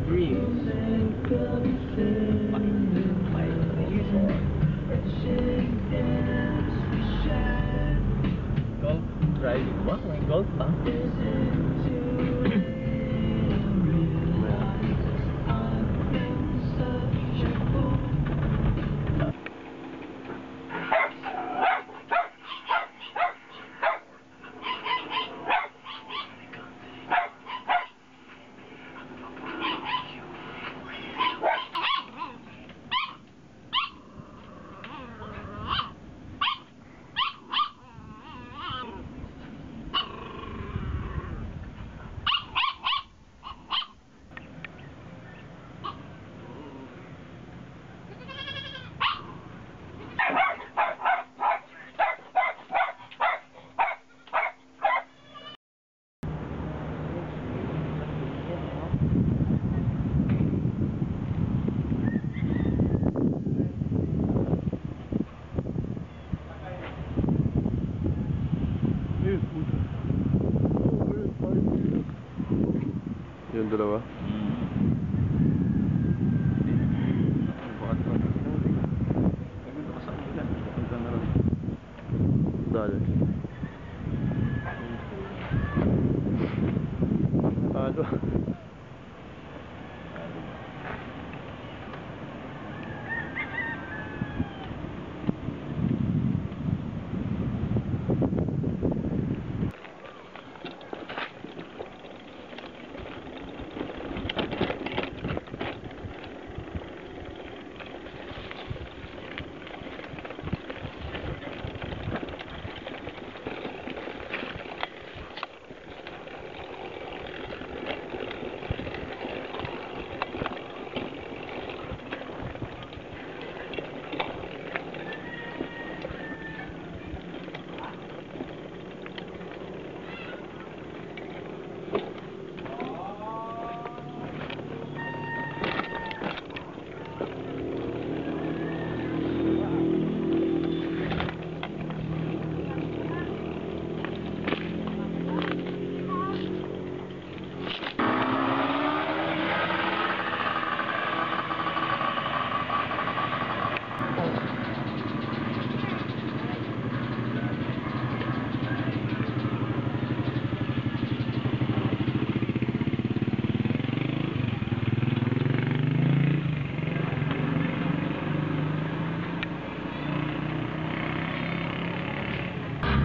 breeze. Golf driving ba? May golf ba? Yung dalawa? Dali. Ano?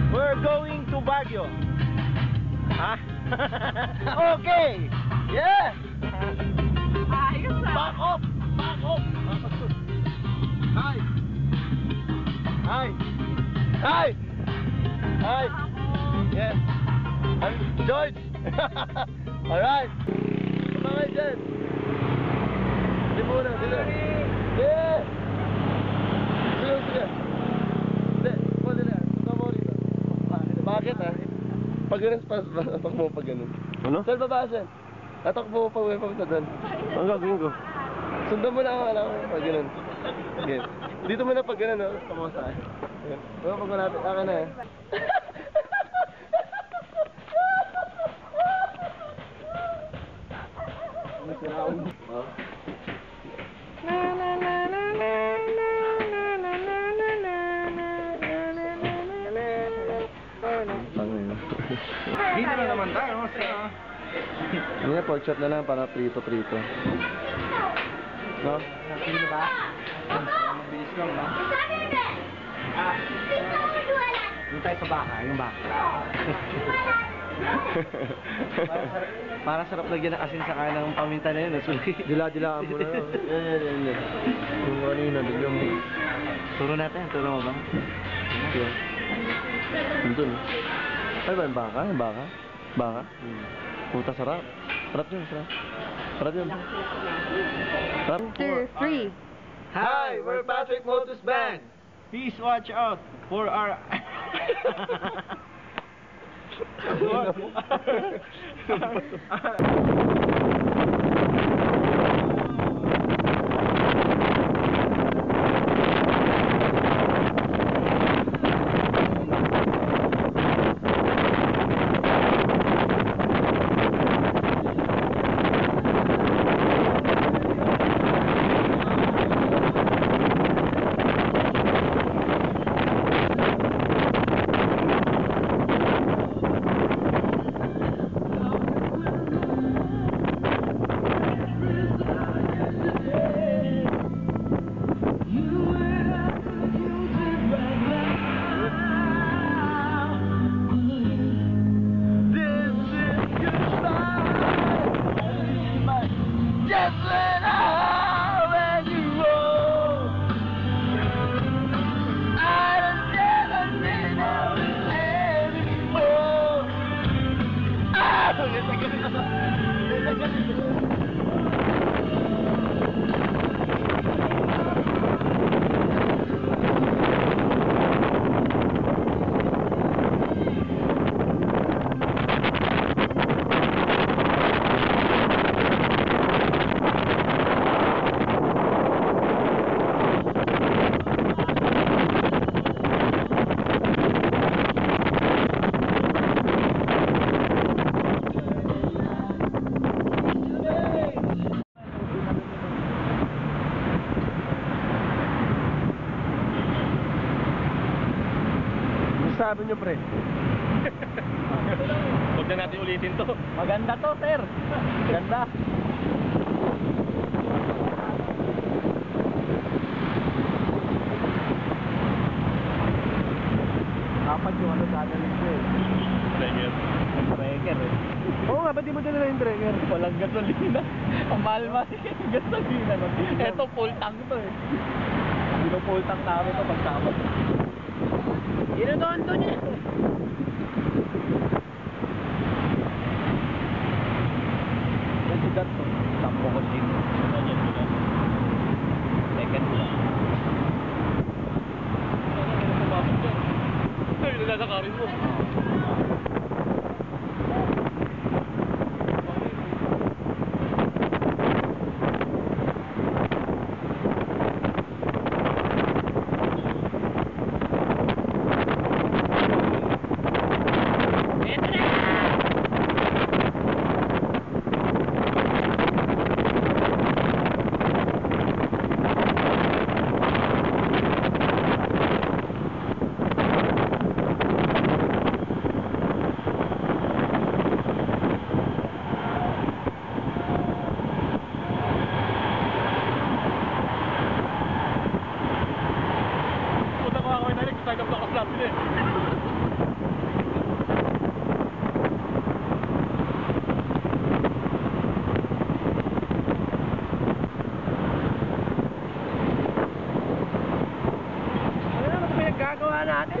We're going to Baguio. Ha? Okay. Yeah. Ayos ah. Back up. Back up. Hi. Hi. Hi. Hi. Yes. I'm George. All right. Mga dyan. Hindi muna. Sila. Yeah. Sila. Sila. Hindi. Pwede na. Bakit ah? Pag ganun, atak mo pag ganun. Ano? Saan baba saan? Atak mo pag may papunta doon. Ang gagawin ko? Sundan mo na ako, alam mo, pag ganun. Okay. Dito mo na pag ganun, no? Tama sa akin. Okay. Pero pag malapit, akin na eh. Dito na naman tayo. Hindi na, pork chop na lang para prito-prito. No? Sino ba? Mabilis lang ba? Yung tayo sa baka, yung baka. Para sarap lagyan ng asin sa kain ng paminta na yun. Dila-dilaan mo na. Yan. Yung kanina, biglang mo. Turo natin, turo mo ba? Yan. Nandun. Ay ba yung baka? Yung baka? Baka? Puta, sarap. Sarap yun, sarap. Sarap yun. Sarap. 2, 3. Hi, we're Patrick Motus Band. Please watch out for our... Just when I let you go, I don't never anymore. Sabi nyo, pre? Huwag na natin ulitin to. Maganda to, sir. Ganda. Dapat yung ano dadalhin ko eh. Breaker. Breaker eh. Oo nga, ba't di mo dala yung breaker? Walang gasolina. Ang mahal-mahal yung gasolina. Ito full tank to eh. Sino full tank namin to pagsama. Inodondo niya. Yan si Dad to. Tampo ko din. Second ko lang. Ay, nilalakarin mo. Side of the flap din eh. Ano ba pinagagawa natin?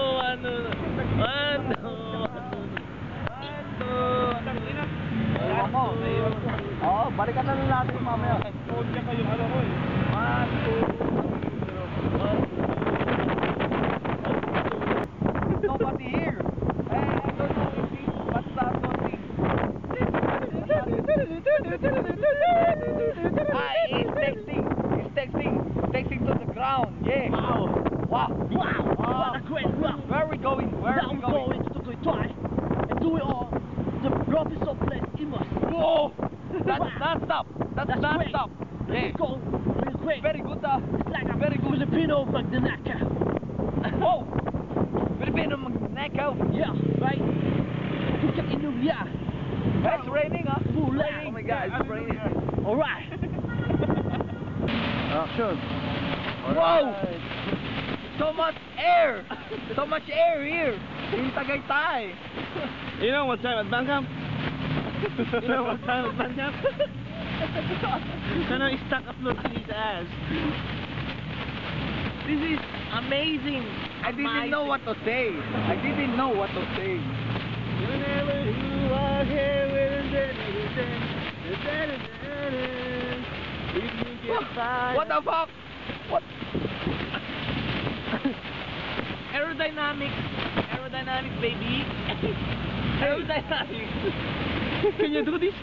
Ewan ko. Oo, balikan na lang natin mamaya. Huwag niya kayong ano ko eh. 1, 2. Nobody here. I don't know if he what's that one thing. non-stop. That's non-stop. Yeah. Go real quick. Very good, It's like a very good. Filipino Magdanaka. Whoa! Filipino magnakaw. Yeah, right? Tuka inuya. It's raining, huh? Mula. Oh my God, it's raining. Alright. Action. Whoa! So much air! So much air here in Tagaytay. You know what time at Bangkok? You know what time at Bangkok? Sana i-stack upload to his ass. This is amazing. I didn't know what to say. I didn't know what to say. Whenever you are here with if you get fired. What the fuck? What? Aerodynamics. Aerodynamics, baby. Aerodynamics. Can you do this?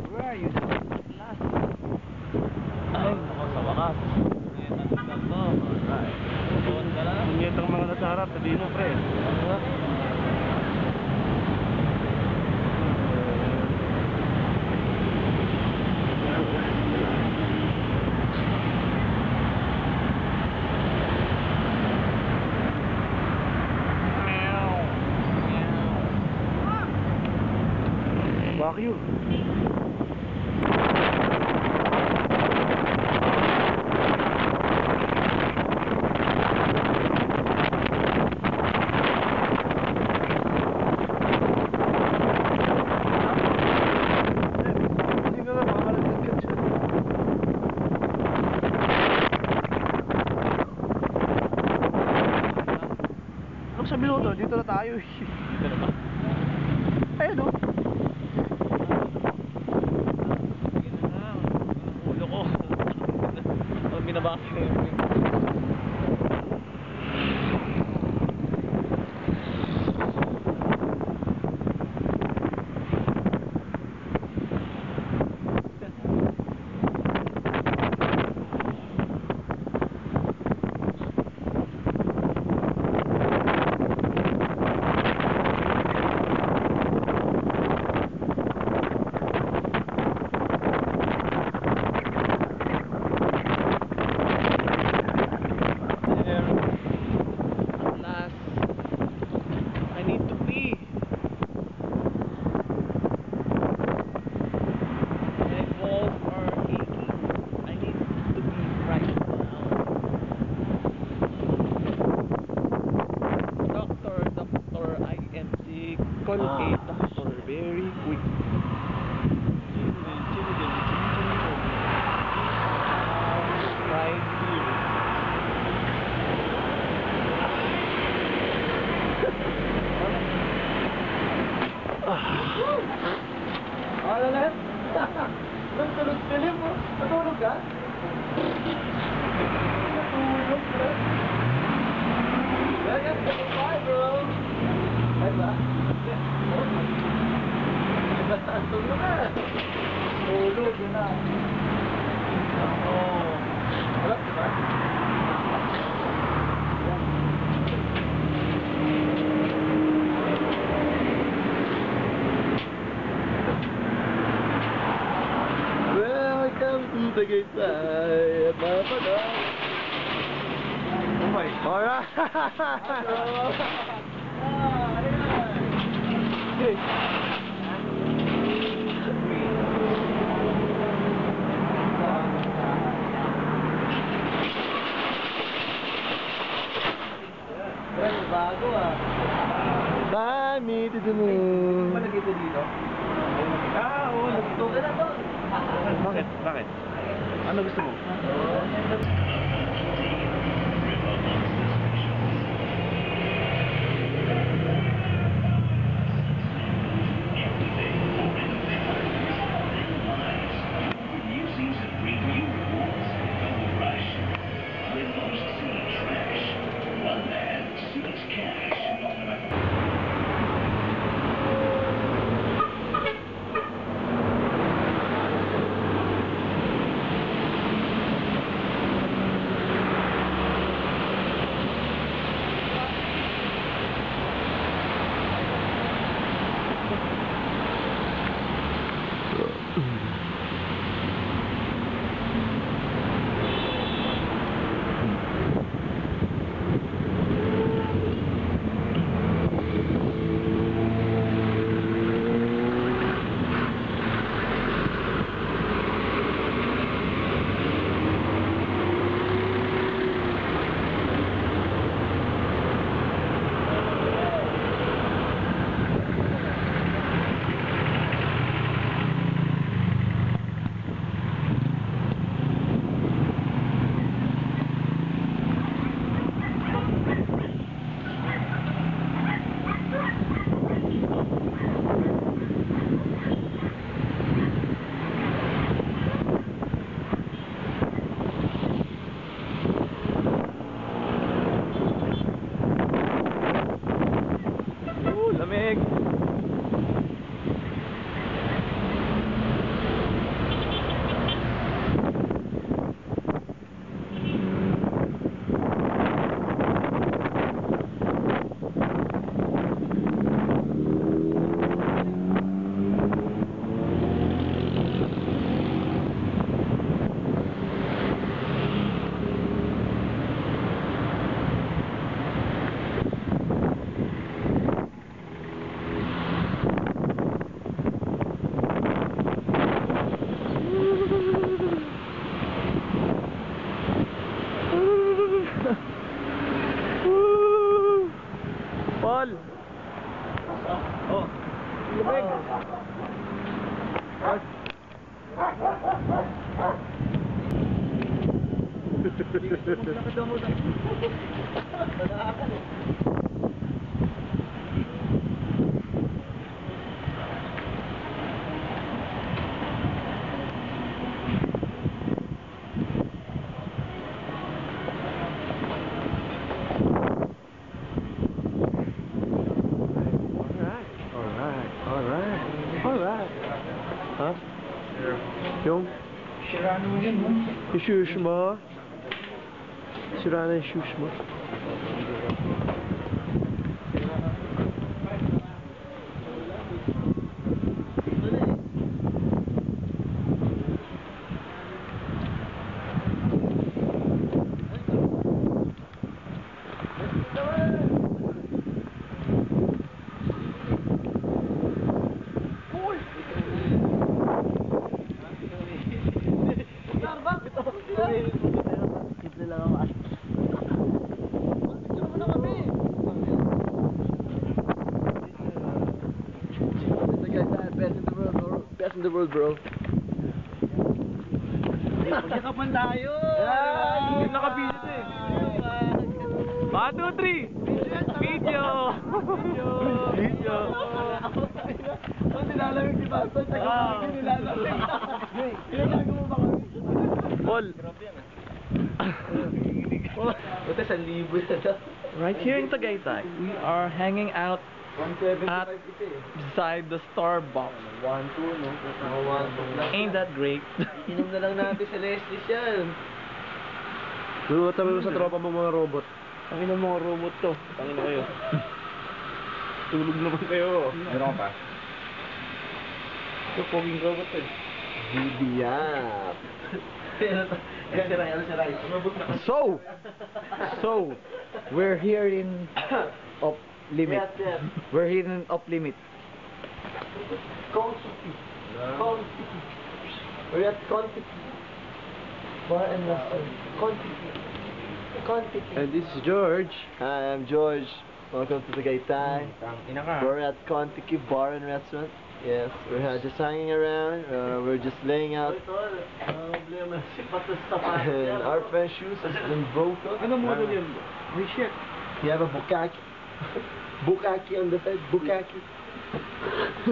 Where are you? Last. Ay, sa wakas. Kunyet ang mga nasa harap, sabihin mo, pre. Vacuum. Anong sabi mo to? Dito na tayo eh. Dito na ba? Ayun o. Ulo ko. Oh, binabasa ko yung... Call a doctor very quick. Right here. Ano na yan? Nagtulog film mo? Natulog ka? Natulog ka? Bye bro! Bye ba? Tulog na! Tulog yun na! Oo! Wala diba? Welcome to Tagaytay, Papadog. Oh my. Alright. Bago ah. Bye, me to the moon. Malagay ko dito. Oo, Ito ka na to. Bakit? Bakit? Ano gusto mo? Alright. Ha? Yung? Yung shoes mo? Sira na yung shoes mo. Best in the world, bro. Magkakapan tayo! Yung nakabisit eh. 1, 2, 3! Video! Video! Ang nilalamig si Pastor, taga-pagin nilalamig. Pinagago mo ba kami? Paul! Buta 1,000 na to. Right here in Tagaytay, we are hanging out 175 at ito eh. beside the Starbucks. 1-2 no? 1-2 Ain't that great? Inom na lang natin sa Leslie yan. Lulutan mo sa tropa mo mga robot. Ang ina mga robot to. Tangina kayo. Tulog naman kayo. Meron ka pa? Ito, poging robot eh. Bibiyak. Ano si Ray? So, we're here in off limit. We're here in off limit. Quantity. We're at quantity. Bar and restaurant. Quantity. And this is George. Hi, I'm George. Welcome to Tagaytay. Ina ka. We're at Quantity Bar and Restaurant. Yes, we're just hanging around. We're just laying out. And our friend's shoes has been broken. Ano model yun? Reshit. You have a bukkake. Bukkake on the side. Bukkake.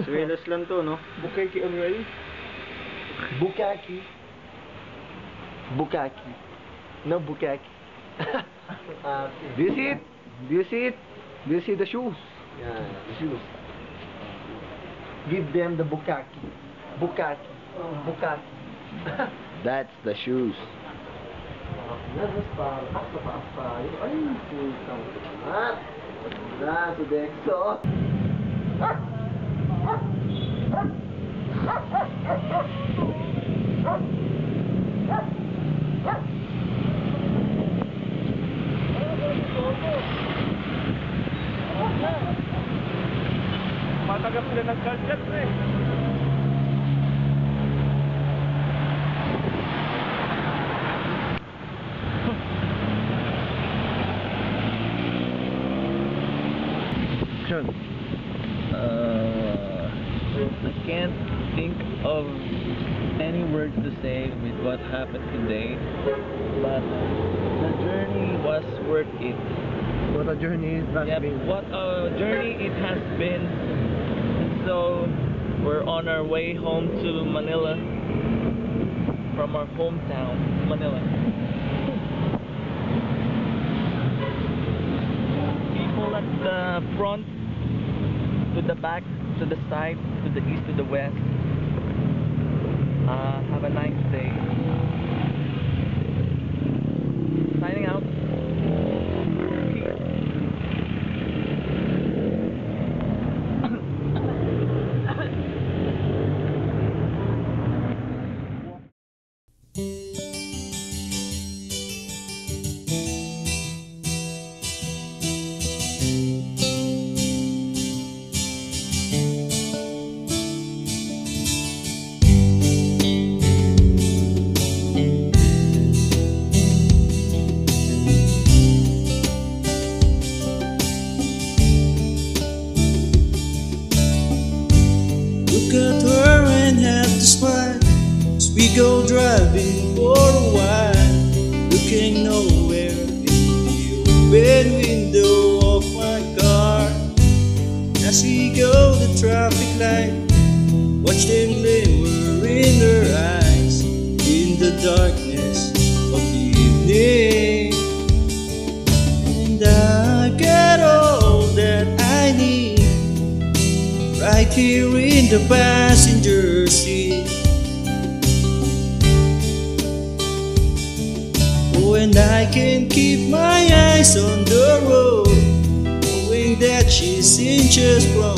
Swelas lang to, no? Bukake already? Bukkake. Bukkake. No bukkake. Do you see it? Do you see it? Do you see the shoes? Yeah, the shoes. Give them the bukkake. Bukkake. Bukkake. That's the shoes. Ay, putang. At, na, to the exo. Matagap sila ng culture eh. Sean. I can't think of any words to say with what happened today, but the journey was worth it. What a journey it has Yep, been. what a journey it has been. So we're on our way home to Manila from our hometown, Manila. People at the front, to the back, to the side, to the east, to the west. Have a nice day. Signing out. Look at her and have to smile as we go driving for a while, looking nowhere in As we go the traffic light, watch them glimmer in her eyes in the darkness of the evening. And I get all that I need right here in the passenger seat. Oh, and I can keep my eyes on the road, knowing that she's inches from